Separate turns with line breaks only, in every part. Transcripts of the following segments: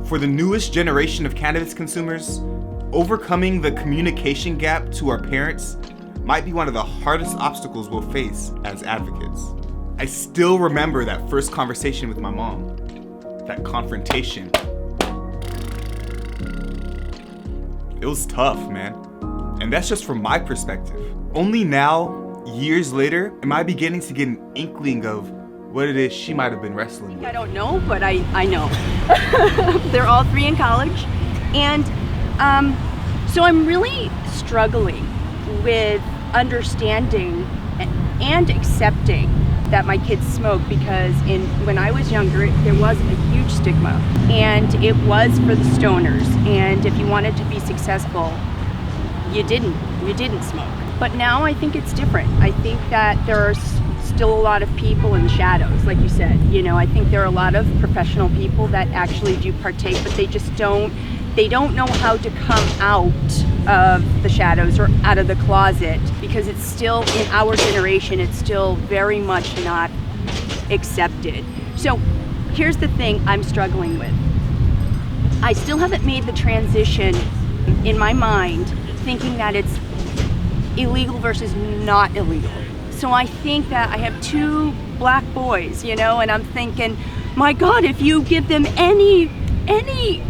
For the newest generation of cannabis consumers, overcoming the communication gap to our parents might be one of the hardest obstacles we'll face as advocates. I still remember that first conversation with my mom, that confrontation. It was tough, man. And that's just from my perspective. Only now, years later, am I beginning to get an inkling of what it is she might have been wrestling with.
I don't know, but I know. They're all 3 in college. And so I'm really struggling with understanding and accepting that my kids smoke, because when I was younger, there was a huge stigma, and it was for the stoners, and if you wanted to be successful, you didn't smoke. But now I think it's different. I think that there are still a lot of people in the shadows, like you said. I think there are a lot of professional people that actually do partake, but they just don't know how to come out of the shadows or out of the closet, because it's still, in our generation, it's still very much not accepted. So here's the thing I'm struggling with. I still haven't made the transition in my mind thinking that it's illegal versus not illegal. So I think that I have 2 black boys, and I'm thinking, my God, if you give them any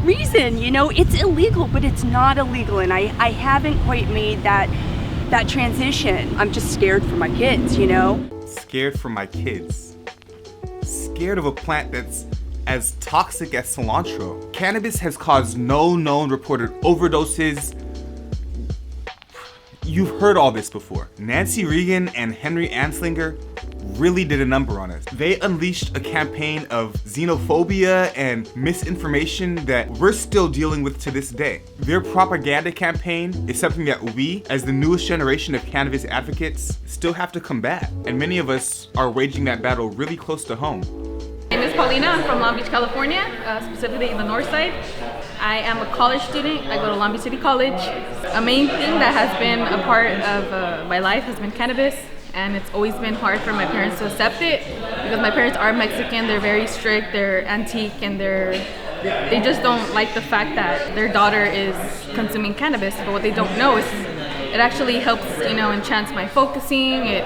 reason, it's illegal, but it's not illegal. And I haven't quite made that transition. I'm just scared for my kids,
Scared for my kids. Scared of a plant that's as toxic as cilantro. Cannabis has caused no known reported overdoses. You've heard all this before. Nancy Reagan and Henry Anslinger really did a number on us. They unleashed a campaign of xenophobia and misinformation that we're still dealing with to this day. Their propaganda campaign is something that we, as the newest generation of cannabis advocates, still have to combat. And many of us are waging that battle really close to home.
My name is Paulina. I'm from Long Beach, California, specifically in the north side. I am a college student. I go to Long Beach City College. A main thing that has been a part of my life has been cannabis, and it's always been hard for my parents to accept it, because my parents are Mexican. They're very strict, they're antique, and they just don't like the fact that their daughter is consuming cannabis. But what they don't know is it actually helps, enhance my focusing. It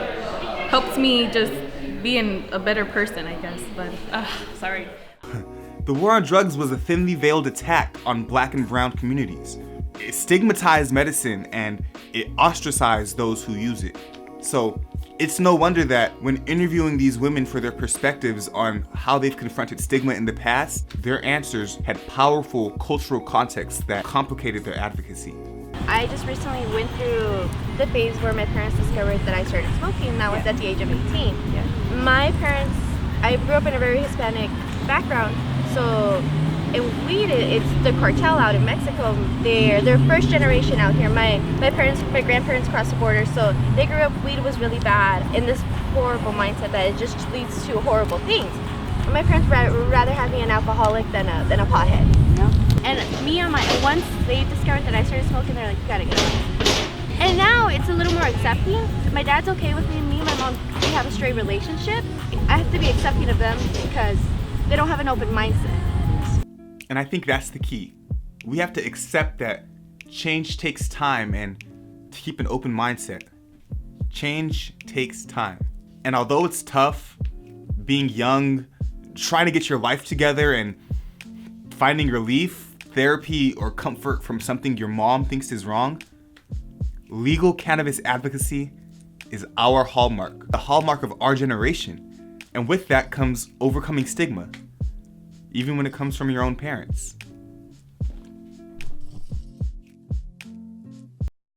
helps me just be a better person, I guess. But sorry.
The war on drugs was a thinly veiled attack on Black and brown communities. It stigmatized medicine and it ostracized those who use it. So it's no wonder that when interviewing these women for their perspectives on how they've confronted stigma in the past, their answers had powerful cultural context that complicated their advocacy.
I just recently went through the phase where my parents discovered that I started smoking, and that was at the age of 18.
Yeah.
My parents, I grew up in a very Hispanic background, so weed, it's the cartel out in Mexico. They're first generation out here. My grandparents crossed the border, so they grew up, weed was really bad, in this horrible mindset that it just leads to horrible things. And my parents would rather have me an alcoholic than a pothead.
Yeah.
And once they discovered that I started smoking, they're like, you gotta get it. And now it's a little more accepting. My dad's okay with me and my mom, we have a straight relationship. I have to be accepting of them because they don't have an open mindset.
And I think that's the key. We have to accept that change takes time and to keep an open mindset. Change takes time. And although it's tough, being young, trying to get your life together and finding relief, therapy, or comfort from something your mom thinks is wrong, legal cannabis advocacy is our hallmark, the hallmark of our generation. And with that comes overcoming stigma, even when it comes from your own parents.